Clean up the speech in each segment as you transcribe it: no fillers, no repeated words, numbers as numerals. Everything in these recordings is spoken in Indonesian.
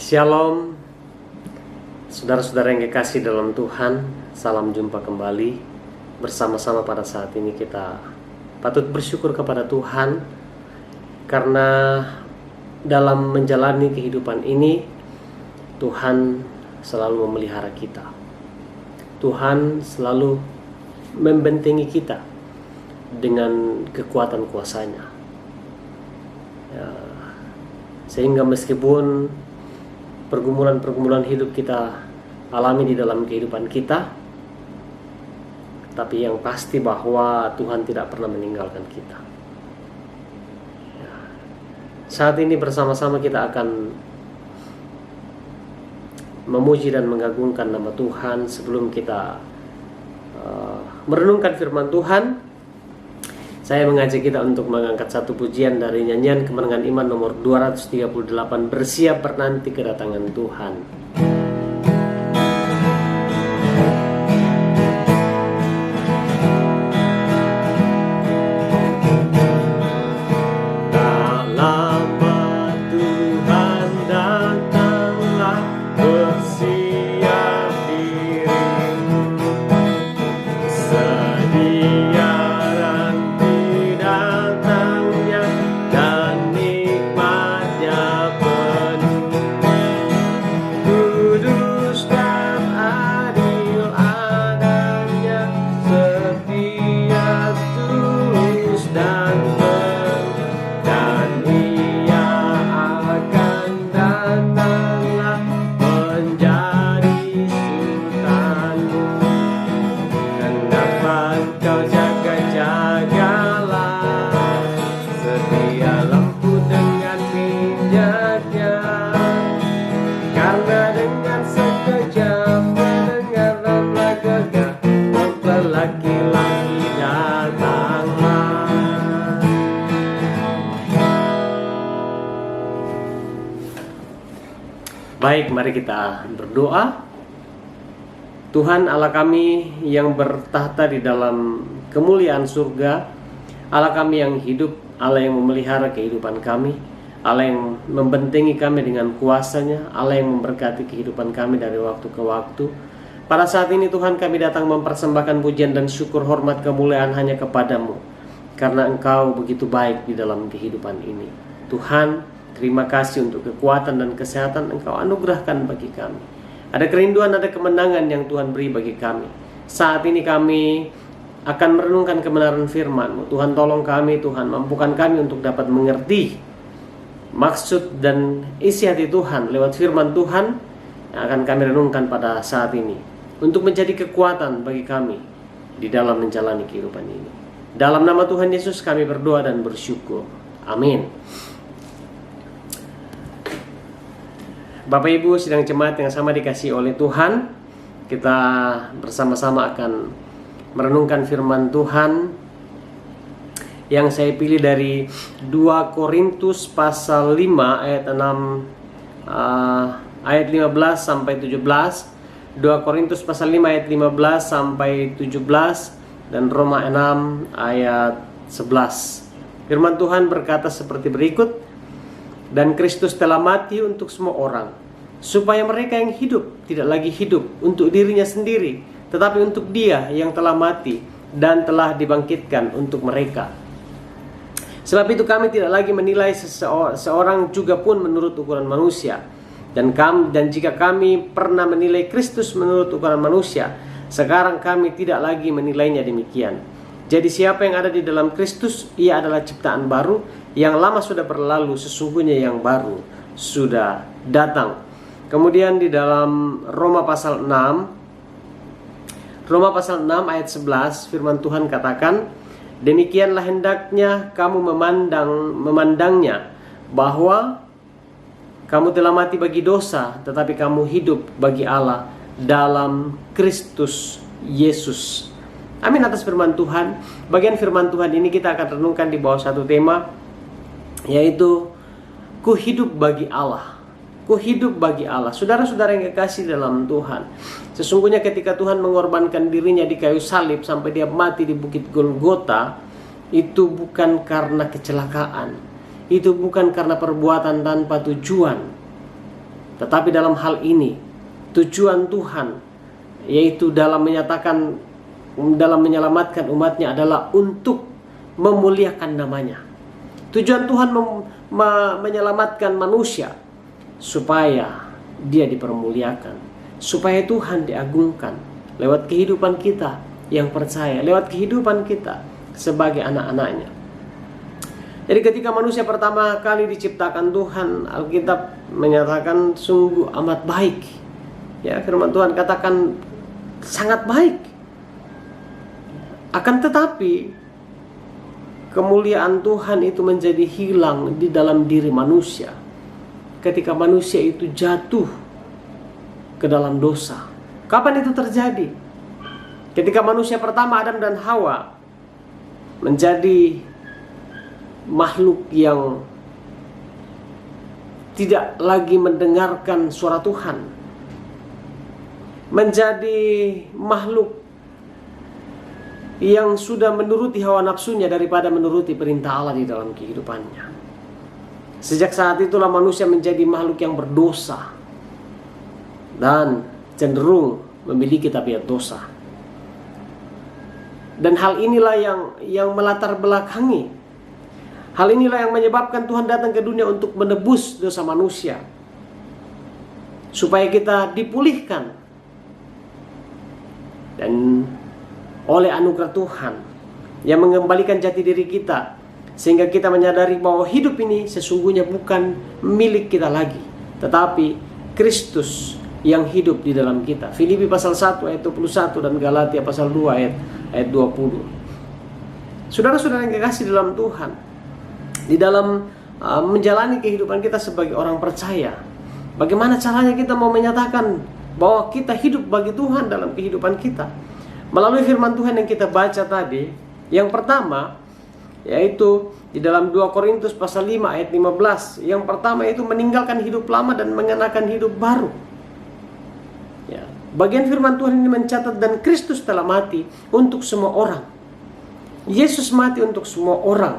Shalom, saudara-saudara yang kekasih dalam Tuhan. Salam jumpa kembali bersama-sama. Pada saat ini kita patut bersyukur kepada Tuhan karena dalam menjalani kehidupan ini Tuhan selalu memelihara kita. Tuhan selalu membentengi kita dengan kekuatan kuasa-Nya, sehingga meskipun pergumulan-pergumulan hidup kita alami di dalam kehidupan kita, tapi yang pasti bahwa Tuhan tidak pernah meninggalkan kita. Saat ini bersama-sama kita akan memuji dan mengagungkan nama Tuhan. Sebelum kita merenungkan firman Tuhan, saya mengajak kita untuk mengangkat satu pujian dari nyanyian Kemenangan Iman nomor 238, Bersiap Bernanti Kedatangan Tuhan. Baik, mari kita berdoa. Tuhan Allah kami yang bertahta di dalam kemuliaan surga, Allah kami yang hidup, Allah yang memelihara kehidupan kami, Allah yang membentengi kami dengan kuasa-Nya, Allah yang memberkati kehidupan kami dari waktu ke waktu. Pada saat ini Tuhan, kami datang mempersembahkan pujian dan syukur, hormat, kemuliaan hanya kepadamu, karena Engkau begitu baik di dalam kehidupan ini. Tuhan, terima kasih untuk kekuatan dan kesehatan Engkau anugerahkan bagi kami. Ada kerinduan, ada kemenangan yang Tuhan beri bagi kami. Saat ini kami akan merenungkan kebenaran firman-Mu. Tuhan, tolong kami, Tuhan, mampukan kami untuk dapat mengerti maksud dan isi hati Tuhan lewat firman Tuhan yang akan kami renungkan pada saat ini, untuk menjadi kekuatan bagi kami di dalam menjalani kehidupan ini. Dalam nama Tuhan Yesus kami berdoa dan bersyukur. Amin. Bapak Ibu sidang jemaat yang sama dikasihi oleh Tuhan, kita bersama-sama akan merenungkan firman Tuhan yang saya pilih dari 2 Korintus pasal 5 ayat 6 ayat 15 sampai 17, 2 Korintus pasal 5 ayat 15 sampai 17, dan Roma 6 ayat 11. Firman Tuhan berkata seperti berikut: Dan Kristus telah mati untuk semua orang, supaya mereka yang hidup tidak lagi hidup untuk dirinya sendiri, tetapi untuk Dia yang telah mati dan telah dibangkitkan untuk mereka. Sebab itu kami tidak lagi menilai seorang juga pun menurut ukuran manusia. Dan jika kami pernah menilai Kristus menurut ukuran manusia, sekarang kami tidak lagi menilainya demikian. Jadi siapa yang ada di dalam Kristus, ia adalah ciptaan baru, yang lama sudah berlalu, sesungguhnya yang baru sudah datang. Kemudian di dalam Roma pasal 6 ayat 11, firman Tuhan katakan, demikianlah hendaknya kamu memandangnya, bahwa kamu telah mati bagi dosa, tetapi kamu hidup bagi Allah dalam Kristus Yesus. Amin atas firman Tuhan. Bagian firman Tuhan ini kita akan renungkan di bawah satu tema, yaitu ku hidup bagi Allah. Ku hidup bagi Allah. Saudara-saudara yang kekasih dalam Tuhan, sesungguhnya ketika Tuhan mengorbankan dirinya di kayu salib sampai Dia mati di bukit Golgota, itu bukan karena kecelakaan, itu bukan karena perbuatan tanpa tujuan, Tetapi dalam hal ini tujuan Tuhan, yaitu dalam menyelamatkan umatnya, adalah untuk memuliakan namanya. Tujuan Tuhan menyelamatkan manusia supaya dia dipermuliakan, supaya Tuhan diagungkan lewat kehidupan kita yang percaya, lewat kehidupan kita sebagai anak-anaknya. Jadi ketika manusia pertama kali diciptakan Tuhan, Alkitab menyatakan sungguh amat baik. Ya, firman Tuhan katakan sangat baik. Akan tetapi kemuliaan Tuhan itu menjadi hilang di dalam diri manusia ketika manusia itu jatuh ke dalam dosa. Kapan itu terjadi? Ketika manusia pertama, Adam dan Hawa, menjadi makhluk yang tidak lagi mendengarkan suara Tuhan, menjadi makhluk yang sudah menuruti hawa nafsunya daripada menuruti perintah Allah di dalam kehidupannya. Sejak saat itulah manusia menjadi makhluk yang berdosa dan cenderung memiliki tabiat dosa. Dan hal inilah yang melatar belakangi, hal inilah yang menyebabkan Tuhan datang ke dunia untuk menebus dosa manusia, supaya kita dipulihkan. Dan oleh anugerah Tuhan yang mengembalikan jati diri kita, sehingga kita menyadari bahwa hidup ini sesungguhnya bukan milik kita lagi, tetapi Kristus yang hidup di dalam kita. Filipi pasal 1 ayat 21 dan Galatia pasal 2 ayat 20. Saudara-saudara yang kekasih dalam Tuhan, di dalam menjalani kehidupan kita sebagai orang percaya, bagaimana caranya kita mau menyatakan bahwa kita hidup bagi Tuhan dalam kehidupan kita? Melalui firman Tuhan yang kita baca tadi, yang pertama yaitu di dalam 2 Korintus pasal 5 ayat 15. Yang pertama itu meninggalkan hidup lama dan mengenakan hidup baru. Ya, bagian firman Tuhan ini mencatat, dan Kristus telah mati untuk semua orang. Yesus mati untuk semua orang.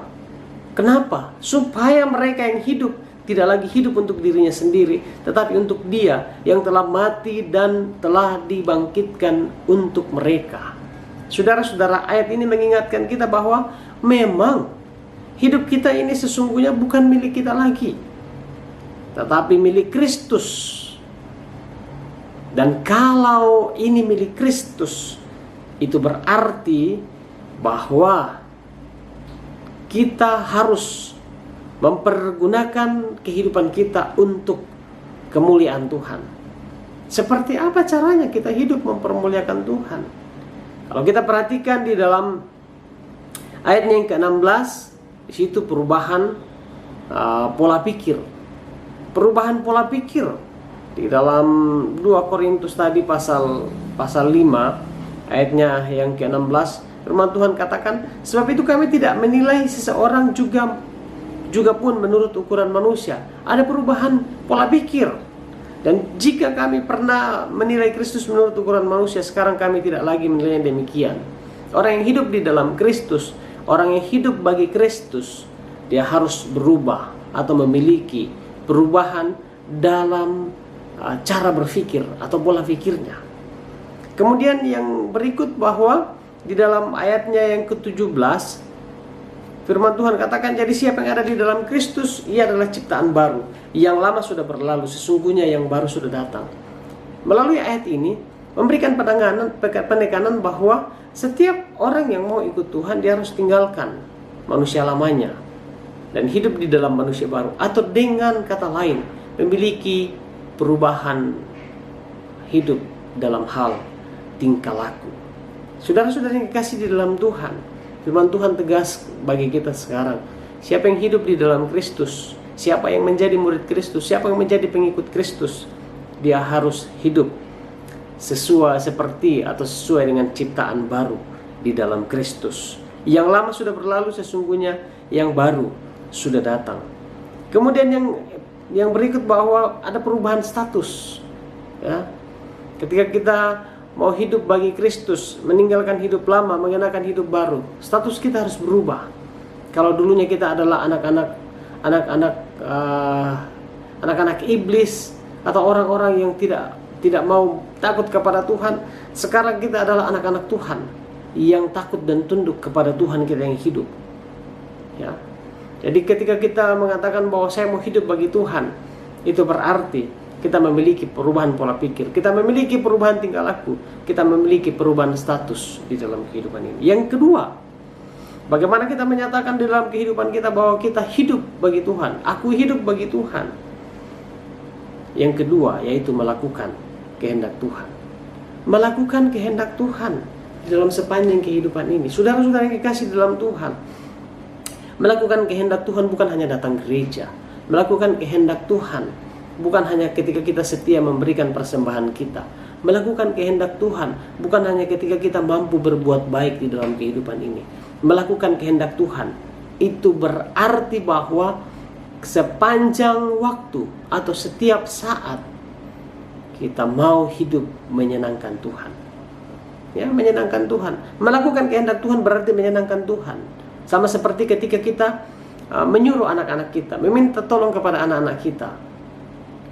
Kenapa? Supaya mereka yang hidup tidak lagi hidup untuk dirinya sendiri, tetapi untuk Dia yang telah mati dan telah dibangkitkan untuk mereka. Saudara-saudara, ayat ini mengingatkan kita bahwa memang hidup kita ini sesungguhnya bukan milik kita lagi, tetapi milik Kristus. Dan kalau ini milik Kristus, itu berarti bahwa kita harus mempergunakan kehidupan kita untuk kemuliaan Tuhan. Seperti apa caranya kita hidup mempermuliakan Tuhan? Kalau kita perhatikan di dalam ayatnya yang ke-16, di situ perubahan pola pikir. Perubahan pola pikir di dalam 2 Korintus tadi pasal 5 ayatnya yang ke-16, firman Tuhan katakan, sebab itu kami tidak menilai seseorang juga pun menurut ukuran manusia. Ada perubahan pola pikir. Dan jika kami pernah menilai Kristus menurut ukuran manusia, sekarang kami tidak lagi menilainya demikian. Orang yang hidup di dalam Kristus, orang yang hidup bagi Kristus, dia harus berubah atau memiliki perubahan dalam cara berpikir atau pola pikirnya. Kemudian yang berikut, bahwa di dalam ayatnya yang ke-17, firman Tuhan katakan, jadi siapa yang ada di dalam Kristus, ia adalah ciptaan baru. Yang lama sudah berlalu, sesungguhnya yang baru sudah datang. Melalui ayat ini memberikan penekanan bahwa setiap orang yang mau ikut Tuhan, dia harus tinggalkan manusia lamanya dan hidup di dalam manusia baru. Atau dengan kata lain, memiliki perubahan hidup dalam hal tingkah laku. Saudara-saudara yang dikasih di dalam Tuhan, firman Tuhan tegas bagi kita sekarang. Siapa yang hidup di dalam Kristus, siapa yang menjadi murid Kristus, siapa yang menjadi pengikut Kristus, dia harus hidup sesuai dengan ciptaan baru di dalam Kristus. Yang lama sudah berlalu, sesungguhnya yang baru sudah datang. Kemudian yang berikut, bahwa ada perubahan status. Ya. Ketika kita mau hidup bagi Kristus, meninggalkan hidup lama, mengenakan hidup baru, status kita harus berubah. Kalau dulunya kita adalah anak-anak iblis, atau orang-orang yang tidak mau takut kepada Tuhan. Sekarang kita adalah anak-anak Tuhan yang takut dan tunduk kepada Tuhan kita yang hidup. Ya. Jadi ketika kita mengatakan bahwa saya mau hidup bagi Tuhan, itu berarti kita memiliki perubahan pola pikir, kita memiliki perubahan tingkah laku, kita memiliki perubahan status di dalam kehidupan ini. Yang kedua, bagaimana kita menyatakan di dalam kehidupan kita bahwa kita hidup bagi Tuhan, aku hidup bagi Tuhan. Yang kedua, yaitu melakukan kehendak Tuhan. Melakukan kehendak Tuhan di dalam sepanjang kehidupan ini. Saudara-saudara yang dikasih dalam Tuhan, melakukan kehendak Tuhan bukan hanya datang gereja. Melakukan kehendak Tuhan bukan hanya ketika kita setia memberikan persembahan kita. Melakukan kehendak Tuhan bukan hanya ketika kita mampu berbuat baik di dalam kehidupan ini. Melakukan kehendak Tuhan itu berarti bahwa sepanjang waktu atau setiap saat kita mau hidup menyenangkan Tuhan. Ya, menyenangkan Tuhan. Melakukan kehendak Tuhan berarti menyenangkan Tuhan. Sama seperti ketika kita menyuruh anak-anak kita, meminta tolong kepada anak-anak kita.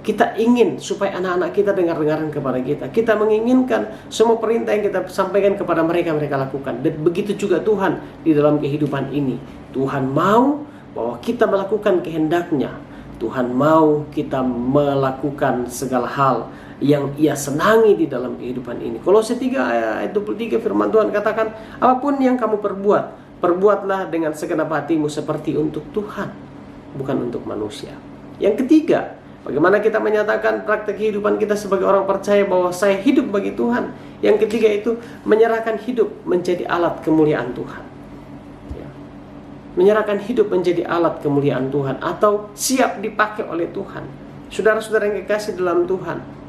Kita ingin supaya anak-anak kita dengar-dengaran kepada kita. Kita menginginkan semua perintah yang kita sampaikan kepada mereka, mereka lakukan. Dan begitu juga Tuhan di dalam kehidupan ini. Tuhan mau bahwa kita melakukan kehendak-Nya. Tuhan mau kita melakukan segala hal yang Ia senangi di dalam kehidupan ini. Kolose 3 ayat 23 firman Tuhan katakan, apapun yang kamu perbuat, perbuatlah dengan segenap hatimu seperti untuk Tuhan, bukan untuk manusia. Yang ketiga, bagaimana kita menyatakan praktek kehidupan kita sebagai orang percaya bahwa saya hidup bagi Tuhan. Yang ketiga itu menyerahkan hidup menjadi alat kemuliaan Tuhan. Ya. Menyerahkan hidup menjadi alat kemuliaan Tuhan atau siap dipakai oleh Tuhan. Saudara-saudara yang kekasih dalam Tuhan,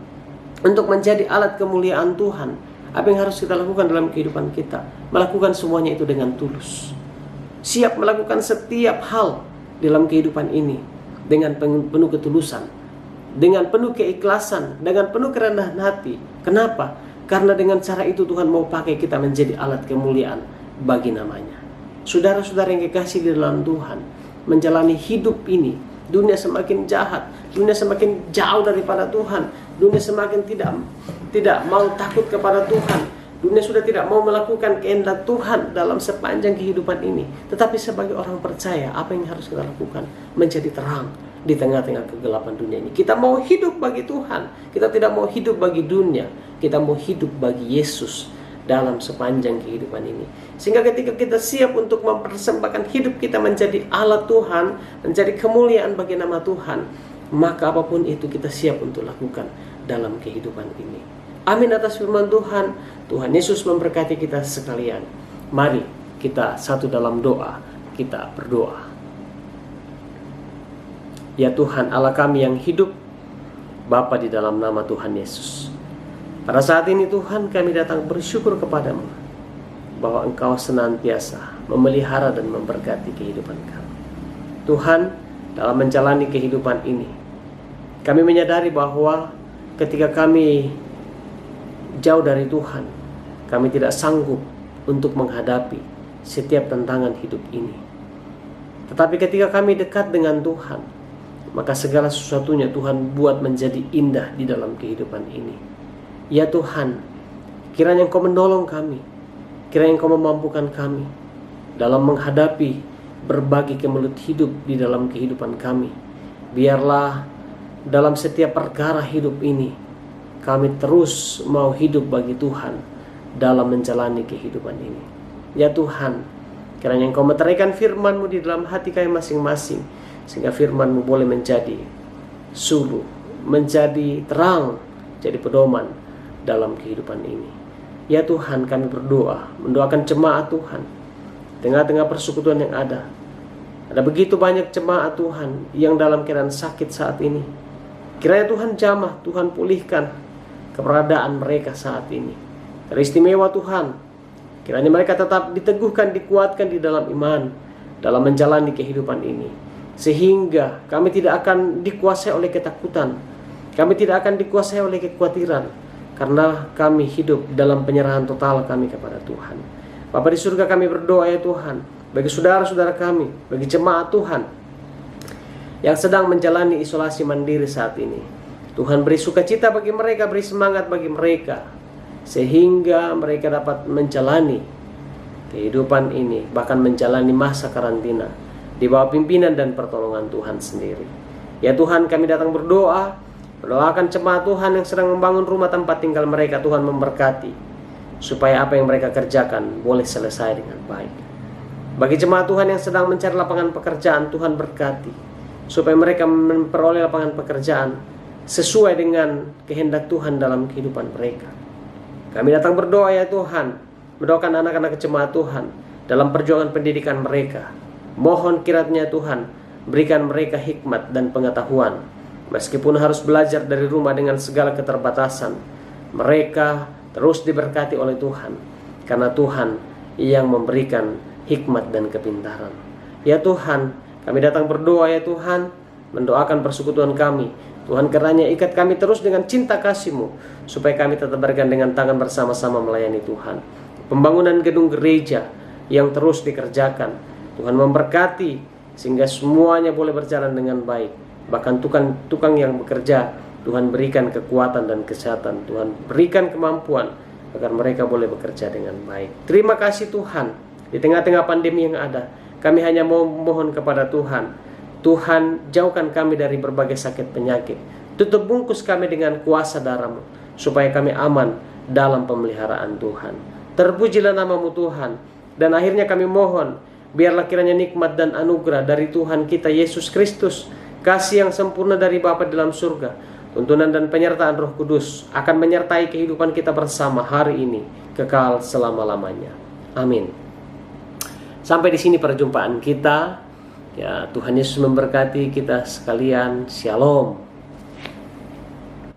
untuk menjadi alat kemuliaan Tuhan, apa yang harus kita lakukan dalam kehidupan kita? Melakukan semuanya itu dengan tulus. Siap melakukan setiap hal dalam kehidupan ini dengan penuh ketulusan, dengan penuh keikhlasan, dengan penuh kerendahan hati. Kenapa? Karena dengan cara itu Tuhan mau pakai kita menjadi alat kemuliaan bagi namanya. Saudara-saudara yang kekasih di dalam Tuhan, menjalani hidup ini, dunia semakin jahat, dunia semakin jauh daripada Tuhan, dunia semakin tidak mau takut kepada Tuhan, dunia sudah tidak mau melakukan kehendak Tuhan dalam sepanjang kehidupan ini. Tetapi sebagai orang percaya, apa yang harus kita lakukan? Menjadi terang di tengah-tengah kegelapan dunia ini. Kita mau hidup bagi Tuhan, kita tidak mau hidup bagi dunia, kita mau hidup bagi Yesus dalam sepanjang kehidupan ini. Sehingga ketika kita siap untuk mempersembahkan hidup kita menjadi alat Tuhan, menjadi kemuliaan bagi nama Tuhan, maka apapun itu kita siap untuk lakukan dalam kehidupan ini. Amin atas firman Tuhan. Tuhan Yesus memberkati kita sekalian. Mari kita satu dalam doa, kita berdoa. Ya Tuhan Allah kami yang hidup, Bapa di dalam nama Tuhan Yesus, pada saat ini Tuhan kami datang bersyukur kepadamu bahwa Engkau senantiasa memelihara dan memberkati kehidupan kami. Tuhan, dalam menjalani kehidupan ini, kami menyadari bahwa ketika kami jauh dari Tuhan, kami tidak sanggup untuk menghadapi setiap tantangan hidup ini. Tetapi ketika kami dekat dengan Tuhan, maka segala sesuatunya Tuhan buat menjadi indah di dalam kehidupan ini. Ya Tuhan, kiranya Engkau menolong kami, kiranya Engkau memampukan kami dalam menghadapi berbagai kemelut hidup di dalam kehidupan kami. Biarlah dalam setiap perkara hidup ini, kami terus mau hidup bagi Tuhan dalam menjalani kehidupan ini. Ya Tuhan, kiranya Engkau meteraikan firman-Mu di dalam hati kami masing-masing, sehingga firman-Mu boleh menjadi suluh, menjadi terang, jadi pedoman dalam kehidupan ini. Ya Tuhan, kami berdoa, mendoakan jemaat Tuhan, tengah-tengah persekutuan yang ada. Ada begitu banyak jemaat Tuhan yang dalam keadaan sakit saat ini. Kiranya Tuhan jamah, Tuhan pulihkan keberadaan mereka saat ini. Teristimewa Tuhan, kiranya mereka tetap diteguhkan, dikuatkan di dalam iman, dalam menjalani kehidupan ini. Sehingga kami tidak akan dikuasai oleh ketakutan, kami tidak akan dikuasai oleh kekhawatiran, karena kami hidup dalam penyerahan total kami kepada Tuhan. Bapa di surga, kami berdoa ya Tuhan, bagi saudara-saudara kami, bagi jemaat Tuhan yang sedang menjalani isolasi mandiri saat ini. Tuhan beri sukacita bagi mereka, beri semangat bagi mereka, sehingga mereka dapat menjalani kehidupan ini, bahkan menjalani masa karantina di bawah pimpinan dan pertolongan Tuhan sendiri. Ya Tuhan, kami datang berdoa, mendoakan jemaat Tuhan yang sedang membangun rumah tempat tinggal mereka. Tuhan memberkati, supaya apa yang mereka kerjakan boleh selesai dengan baik. Bagi jemaat Tuhan yang sedang mencari lapangan pekerjaan, Tuhan berkati, supaya mereka memperoleh lapangan pekerjaan sesuai dengan kehendak Tuhan dalam kehidupan mereka. Kami datang berdoa ya Tuhan, mendoakan anak-anak jemaat Tuhan dalam perjuangan pendidikan mereka. Mohon kiranya Tuhan berikan mereka hikmat dan pengetahuan. Meskipun harus belajar dari rumah dengan segala keterbatasan, mereka terus diberkati oleh Tuhan, karena Tuhan yang memberikan hikmat dan kepintaran. Ya Tuhan, kami datang berdoa ya Tuhan, mendoakan persekutuan kami. Tuhan, kiranya ikat kami terus dengan cinta kasih-Mu, supaya kami tetap bergandengan tangan bersama-sama melayani Tuhan. Pembangunan gedung gereja yang terus dikerjakan, Tuhan memberkati, sehingga semuanya boleh berjalan dengan baik. Bahkan tukang yang bekerja, Tuhan berikan kekuatan dan kesehatan. Tuhan berikan kemampuan agar mereka boleh bekerja dengan baik. Terima kasih Tuhan. Di tengah-tengah pandemi yang ada, kami hanya mohon kepada Tuhan, Tuhan, jauhkan kami dari berbagai sakit penyakit. Tutup bungkus kami dengan kuasa darah-Mu, supaya kami aman dalam pemeliharaan Tuhan. Terpujilah nama-Mu Tuhan. Dan akhirnya kami mohon, biarlah kiranya nikmat dan anugerah dari Tuhan kita Yesus Kristus, kasih yang sempurna dari Bapa dalam surga, tuntunan dan penyertaan Roh Kudus akan menyertai kehidupan kita bersama hari ini, kekal selama-lamanya. Amin. Sampai di sini perjumpaan kita. Ya, Tuhan Yesus memberkati kita sekalian. Shalom.